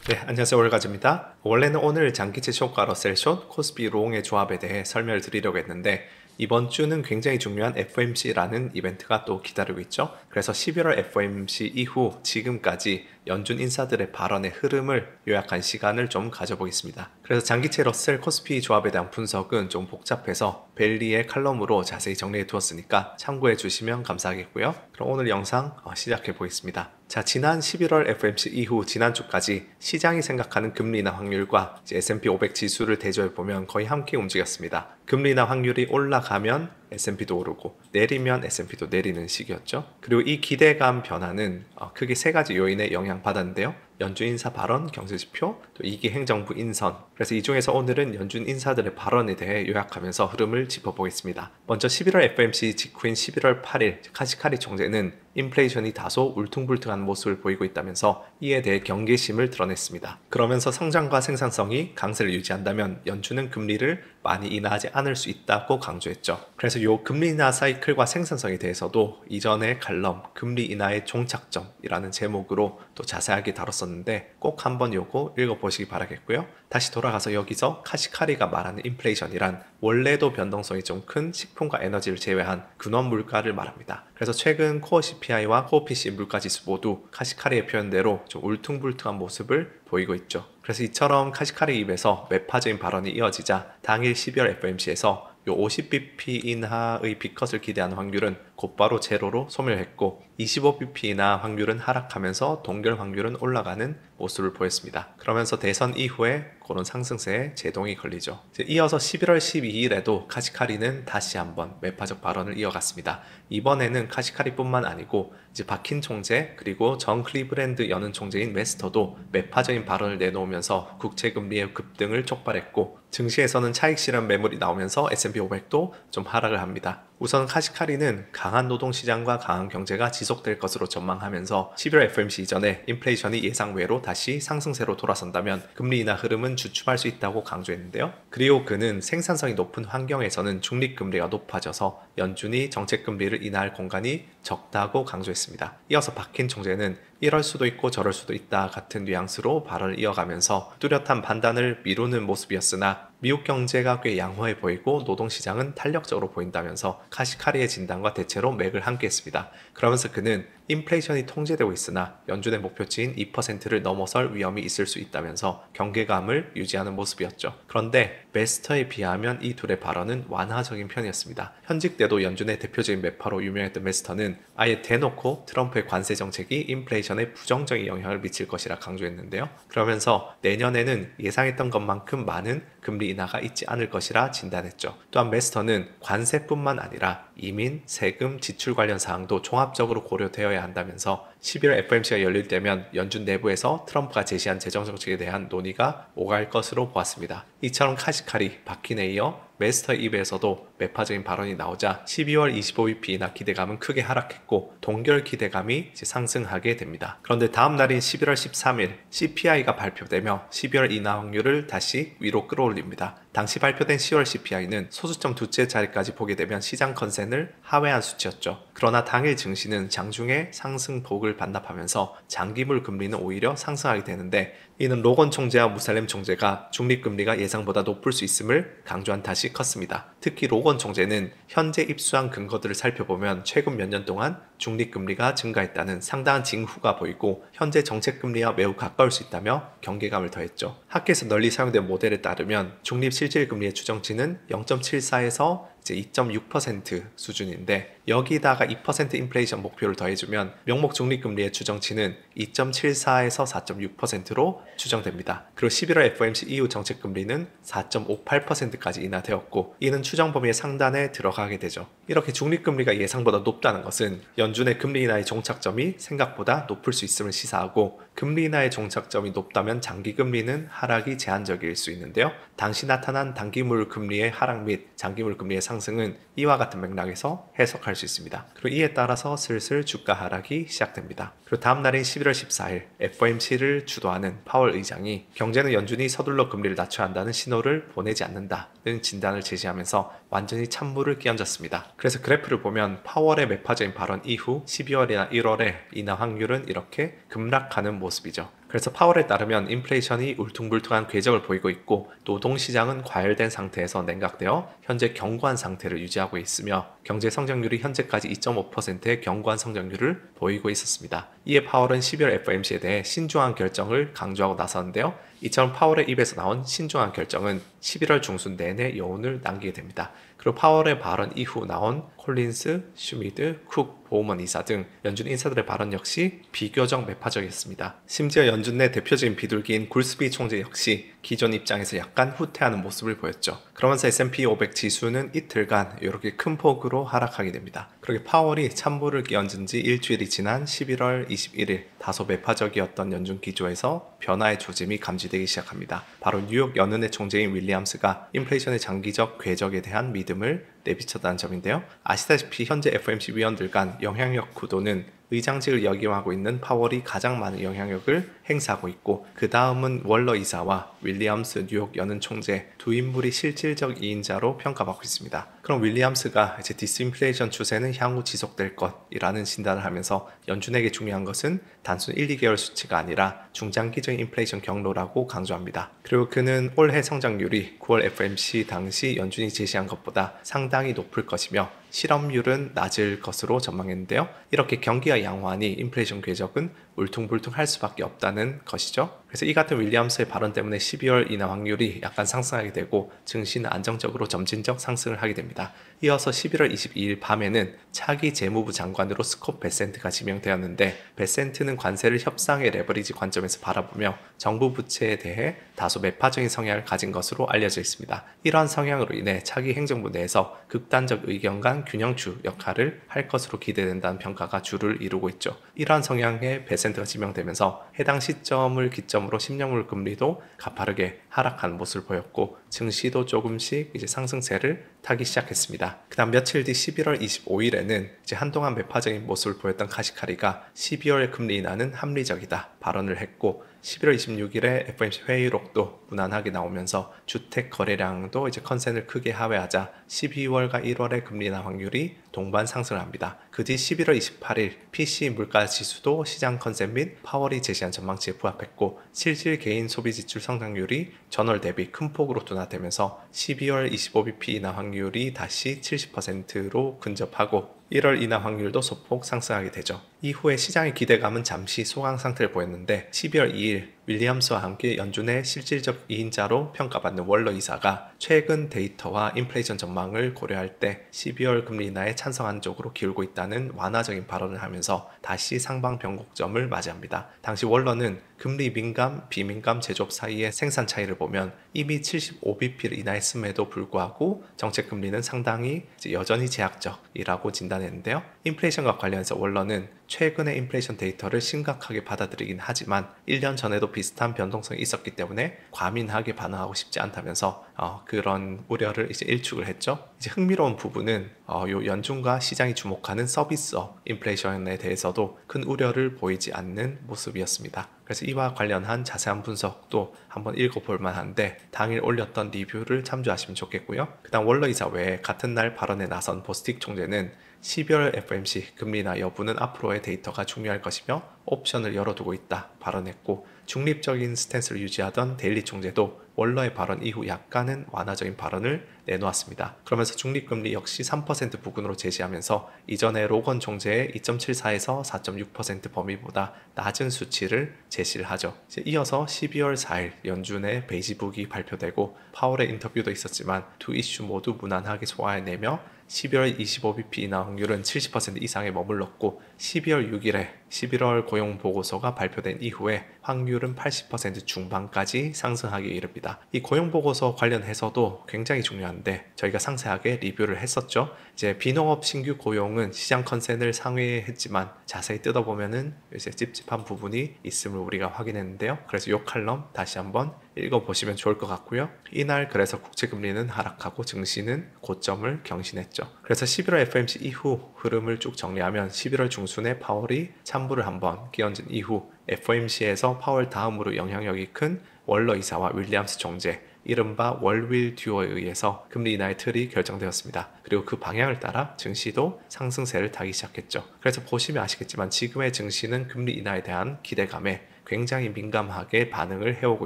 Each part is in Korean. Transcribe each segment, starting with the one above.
네, 안녕하세요. 월가즈입니다. 원래는 오늘 장기채 숏과 러셀숏, 코스피 롱의 조합에 대해 설명을 드리려고 했는데 이번 주는 굉장히 중요한 FOMC라는 이벤트가 또 기다리고 있죠. 그래서 11월 FOMC 이후 지금까지 연준 인사들의 발언의 흐름을 요약한 시간을 좀 가져보겠습니다. 그래서 장기채 러셀 코스피 조합에 대한 분석은 좀 복잡해서 벨리의 칼럼으로 자세히 정리해 두었으니까 참고해 주시면 감사하겠고요. 그럼 오늘 영상 시작해 보겠습니다. 자, 지난 11월 FOMC 이후 지난주까지 시장이 생각하는 금리나 확률과 S&P 500 지수를 대조해 보면 거의 함께 움직였습니다. 금리나 확률이 올라가면 S&P도 오르고 내리면 S&P도 내리는 시기였죠. 그리고 이 기대감 변화는 크게 세 가지 요인에 영향받았는데요. 연준 인사 발언, 경제지표, 또 2기 행정부 인선. 그래서 이 중에서 오늘은 연준 인사들의 발언에 대해 요약하면서 흐름을 짚어보겠습니다. 먼저 11월 FOMC 직후인 11월 8일 카시카리 총재는 인플레이션이 다소 울퉁불퉁한 모습을 보이고 있다면서 이에 대해 경계심을 드러냈습니다. 그러면서 성장과 생산성이 강세를 유지한다면 연준은 금리를 많이 인하하지 않을 수 있다고 강조했죠. 그래서 이 금리 인하 사이클과 생산성에 대해서도 이전의 칼럼 금리 인하의 종착점이라는 제목으로 또 자세하게 다뤘었는데 꼭 한번 요거 읽어보시기 바라겠고요. 다시 돌아가서 여기서 카시카리가 말하는 인플레이션이란 원래도 변동성이 좀 큰 식품과 에너지를 제외한 근원 물가를 말합니다. 그래서 최근 코어 CPI와 코어 PCE 물가지수 모두 카시카리의 표현대로 좀 울퉁불퉁한 모습을 보이고 있죠. 그래서 이처럼 카시카리 입에서 매파적인 발언이 이어지자 당일 12월 FOMC에서 요 50bp 인하의 빅컷을 기대하는 확률은 곧바로 제로로 소멸했고 25bp 인하 확률은 하락하면서 동결 확률은 올라가는 모습을 보였습니다. 그러면서 대선 이후에 그런 상승세에 제동이 걸리죠. 이어서 11월 12일에도 카시카리는 다시 한번 매파적 발언을 이어갔습니다. 이번에는 카시카리뿐만 아니고 이제 박힌 총재 그리고 정 클리브랜드 여는 총재인 메스터도 매파적인 발언을 내놓으면서 국채금리의 급등을 촉발했고 증시에서는 차익 실현 매물이 나오면서 S&P 500도 좀 하락을 합니다. 우선 카시카리는 강한 노동시장과 강한 경제가 지속될 것으로 전망하면서 11월 FOMC 이전에 인플레이션이 예상외로 다시 상승세로 돌아선다면 금리 인하 흐름은 주춤할 수 있다고 강조했는데요. 그리고 그는 생산성이 높은 환경에서는 중립금리가 높아져서 연준이 정책금리를 인하할 공간이 적다고 강조했습니다. 이어서 박힌 총재는 이럴 수도 있고 저럴 수도 있다 같은 뉘앙스로 발언을 이어가면서 뚜렷한 판단을 미루는 모습이었으나 미국 경제가 꽤 양호해 보이고 노동시장은 탄력적으로 보인다면서 카시카리의 진단과 대체로 맥을 함께했습니다. 그러면서 그는 인플레이션이 통제되고 있으나 연준의 목표치인 2%를 넘어설 위험이 있을 수 있다면서 경계감을 유지하는 모습이었죠. 그런데 메스터에 비하면 이 둘의 발언은 완화적인 편이었습니다. 현직 때도 연준의 대표적인 매파로 유명했던 메스터는 아예 대놓고 트럼프의 관세 정책이 인플레이션에 부정적인 영향을 미칠 것이라 강조했는데요. 그러면서 내년에는 예상했던 것만큼 많은 금리 인하가 있지 않을 것이라 진단했죠. 또한 메스터는 관세뿐만 아니라 이민, 세금, 지출 관련 사항도 종합적으로 고려되어야 한다면서 11월 FOMC가 열릴 때면 연준 내부에서 트럼프가 제시한 재정정책에 대한 논의가 오갈 것으로 보았습니다. 이처럼 카시카리, 박힌에 이어 메스터의 입에서도 매파적인 발언이 나오자 12월 25bp 인하 기대감은 크게 하락했고 동결 기대감이 상승하게 됩니다. 그런데 다음 날인 11월 13일 CPI가 발표되며 12월 인하 확률을 다시 위로 끌어올립니다. 당시 발표된 10월 CPI는 소수점 두째 자리까지 보게 되면 시장 컨센을 하회한 수치였죠. 그러나 당일 증시는 장중에 상승폭을 반납하면서 장기물 금리는 오히려 상승하게 되는데 이는 로건 총재와 무살렘 총재가 중립금리가 예상보다 높을 수 있음을 강조한 탓이 컸습니다. 특히 로건 총재는 현재 입수한 근거들을 살펴보면 최근 몇 년 동안 중립금리가 증가했다는 상당한 징후가 보이고 현재 정책금리와 매우 가까울 수 있다며 경계감을 더했죠. 학계에서 널리 사용된 모델에 따르면 중립 실질금리의 추정치는 0.74에서 이제 2.6% 수준인데 여기다가 2% 인플레이션 목표를 더해주면 명목 중립금리의 추정치는 2.74에서 4.6%로 추정됩니다. 그리고 11월 FOMC 이후 정책금리는 4.58%까지 인하되었고 이는 추정 범위의 상단에 들어가게 되죠. 이렇게 중립금리가 예상보다 높다는 것은 연준의 금리 인하의 종착점이 생각보다 높을 수 있음을 시사하고 금리 인하의 종착점이 높다면 장기금리는 하락이 제한적일 수 있는데요. 당시 나타난 단기물 금리의 하락 및 장기물 금리의 상승은 이와 같은 맥락에서 해석할 수 있습니다. 그리고 이에 따라서 슬슬 주가 하락이 시작됩니다. 그리고 다음 날인 11월 14일 FOMC를 주도하는 파월 의장이 경제는 연준이 서둘러 금리를 낮춰야 한다는 신호를 보내지 않는다는 진단을 제시하면서 완전히 찬물을 끼얹었습니다. 그래서 그래프를 보면 파월의 매파적인 발언 이후 12월이나 1월에 인하 확률은 이렇게 급락하는 모습이죠. 그래서 파월에 따르면 인플레이션이 울퉁불퉁한 궤적을 보이고 있고 노동시장은 과열된 상태에서 냉각되어 현재 견고한 상태를 유지하고 있으며 경제 성장률이 현재까지 2.5%의 견고한 성장률을 보이고 있었습니다. 이에 파월은 12월 FOMC에 대해 신중한 결정을 강조하고 나섰는데요. 이처럼 파월의 입에서 나온 신중한 결정은 11월 중순 내내 여운을 남기게 됩니다. 그리고 파월의 발언 이후 나온 콜린스, 슈미드, 쿡, 보우먼 이사 등 연준 인사들의 발언 역시 비교적 매파적이었습니다. 심지어 연준 내 대표적인 비둘기인 굴스비 총재 역시 기존 입장에서 약간 후퇴하는 모습을 보였죠. 그러면서 S&P 500 지수는 이틀간 이렇게 큰 폭으로 하락하게 됩니다. 그렇게 파월이 찬물을 끼얹은 지 일주일이 지난 11월 21일 다소 매파적이었던 연준 기조에서 변화의 조짐이 감지되기 시작합니다. 바로 뉴욕 연은의 총재인 윌리엄스가 인플레이션의 장기적 궤적에 대한 믿음을 내비쳤다는 점인데요. 아시다시피 현재 FOMC 위원들 간 영향력 구도는 의장직을 역임하고 있는 파월이 가장 많은 영향력을 행사하고 있고 그 다음은 월러 이사와 윌리엄스 뉴욕 연은 총재 두 인물이 실질적 2인자로 평가받고 있습니다. 그럼 윌리엄스가 이제 디스인플레이션 추세는 향후 지속될 것이라는 진단을 하면서 연준에게 중요한 것은 단순 1, 2개월 수치가 아니라 중장기적인 인플레이션 경로라고 강조합니다. 그리고 그는 올해 성장률이 9월 FOMC 당시 연준이 제시한 것보다 상당히 높을 것이며 실업률은 낮을 것으로 전망했는데요. 이렇게 경기가 양호하니 인플레이션 궤적은 울퉁불퉁할 수밖에 없다는 것이죠. 그래서 이 같은 윌리엄스의 발언 때문에 12월 인하 확률이 약간 상승하게 되고 증시는 안정적으로 점진적 상승을 하게 됩니다. 이어서 11월 22일 밤에는 차기 재무부 장관으로 스콧 베센트가 지명되었는데 베센트는 관세를 협상의 레버리지 관점에서 바라보며 정부 부채에 대해 다소 매파적인 성향을 가진 것으로 알려져 있습니다. 이러한 성향으로 인해 차기 행정부 내에서 극단적 의견 간 균형추 역할을 할 것으로 기대된다는 평가가 주를 이루고 있죠. 이러한 성향의 베센트가 지명되면서 해당 시점을 기점으로 10년물 금리도 가파르게 하락하는 모습을 보였고 증시도 조금씩 이제 상승세를 타기 시작했습니다. 그 다음 며칠 뒤 11월 25일에는 이제 한동안 매파적인 모습을 보였던 카시카리가 12월 금리 인하는 합리적이다 발언을 했고 11월 26일에 FOMC 회의록도 무난하게 나오면서 주택 거래량도 이제 컨센을 크게 하회하자 12월과 1월의 금리 인하 확률이 동반 상승을 합니다. 그 뒤 11월 28일 PC 물가 지수도 시장 컨센 및 파월이 제시한 전망치에 부합했고 실질 개인 소비 지출 성장률이 전월 대비 큰 폭으로 둔화되면서 12월 25bp 인하 확률이 다시 70%로 근접하고 1월 인하 확률도 소폭 상승하게 되죠. 이후에 시장의 기대감은 잠시 소강 상태를 보였는데 12월 2일 윌리엄스와 함께 연준의 실질적 2인자로 평가받는 월러 이사가 최근 데이터와 인플레이션 전망을 고려할 때 12월 금리 인하에 찬성하는 쪽으로 기울고 있다는 완화적인 발언을 하면서 다시 상방 변곡점을 맞이합니다. 당시 월러는 금리 민감, 비민감 제조업 사이의 생산 차이를 보면 이미 75bp를 인하했음에도 불구하고 정책 금리는 상당히 여전히 제약적이라고 진단했는데요. 인플레이션과 관련해서 월러는 최근의 인플레이션 데이터를 심각하게 받아들이긴 하지만 1년 전에도 비슷한 변동성이 있었기 때문에 과민하게 반응하고 싶지 않다면서 그런 우려를 이제 일축을 했죠. 이제 흥미로운 부분은 요 연준과 시장이 주목하는 서비스업 인플레이션에 대해서도 큰 우려를 보이지 않는 모습이었습니다. 그래서 이와 관련한 자세한 분석도 한번 읽어볼 만한데 당일 올렸던 리뷰를 참조하시면 좋겠고요. 그 다음 월러 이사 외에 같은 날 발언에 나선 보스틱 총재는 12월 FOMC 금리 인하 여부는 앞으로의 데이터가 중요할 것이며 옵션을 열어두고 있다 발언했고 중립적인 스탠스를 유지하던 데일리 총재도 월러의 발언 이후 약간은 완화적인 발언을 내놓았습니다. 그러면서 중립금리 역시 3% 부근으로 제시하면서 이전에 로건 총재의 2.74에서 4.6% 범위보다 낮은 수치를 제시를 하죠. 이어서 12월 4일 연준의 베이지북이 발표되고 파월의 인터뷰도 있었지만 두 이슈 모두 무난하게 소화해내며 12월 25bp 인하 확률은 70% 이상에 머물렀고 12월 6일에 11월 고용보고서가 발표된 이후에 확률은 80% 중반까지 상승하기 이릅니다. 이 고용보고서 관련해서도 굉장히 중요한데 저희가 상세하게 리뷰를 했었죠. 이제 비농업 신규 고용은 시장 컨센을 상회했지만 자세히 뜯어보면은 이제 찝찝한 부분이 있음을 우리가 확인했는데요. 그래서 이 칼럼 다시 한번 읽어보시면 좋을 것 같고요. 이날 그래서 국채금리는 하락하고 증시는 고점을 경신했죠. 그래서 11월 FOMC 이후 흐름을 쭉 정리하면 11월 중순에 파월이 찬물을 한번 끼얹은 이후 FOMC에서 파월 다음으로 영향력이 큰 월러 이사와 윌리엄스 총재 이른바 월윌 듀오에 의해서 금리 인하의 틀이 결정되었습니다. 그리고 그 방향을 따라 증시도 상승세를 타기 시작했죠. 그래서 보시면 아시겠지만 지금의 증시는 금리 인하에 대한 기대감에 굉장히 민감하게 반응을 해오고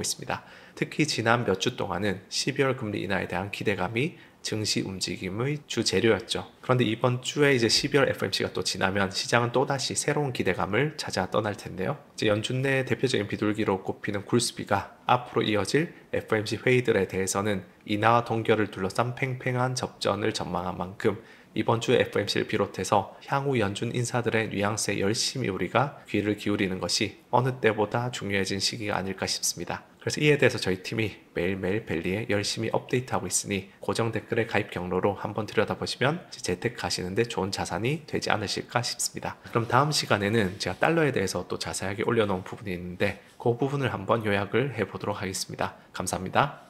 있습니다. 특히 지난 몇 주 동안은 12월 금리 인하에 대한 기대감이 증시 움직임의 주 재료였죠. 그런데 이번 주에 이제 12월 FOMC가 또 지나면 시장은 또다시 새로운 기대감을 찾아 떠날 텐데요. 이제 연준 내 대표적인 비둘기로 꼽히는 굴스비가 앞으로 이어질 FOMC 회의들에 대해서는 인하와 동결을 둘러싼 팽팽한 접전을 전망한 만큼 이번 주 FOMC를 비롯해서 향후 연준 인사들의 뉘앙스에 열심히 우리가 귀를 기울이는 것이 어느 때보다 중요해진 시기가 아닐까 싶습니다. 그래서 이에 대해서 저희 팀이 매일매일 벨리에 열심히 업데이트하고 있으니 고정 댓글의 가입 경로로 한번 들여다보시면 재테크하시는데 좋은 자산이 되지 않으실까 싶습니다. 그럼 다음 시간에는 제가 달러에 대해서 또 자세하게 올려놓은 부분이 있는데 그 부분을 한번 요약을 해보도록 하겠습니다. 감사합니다.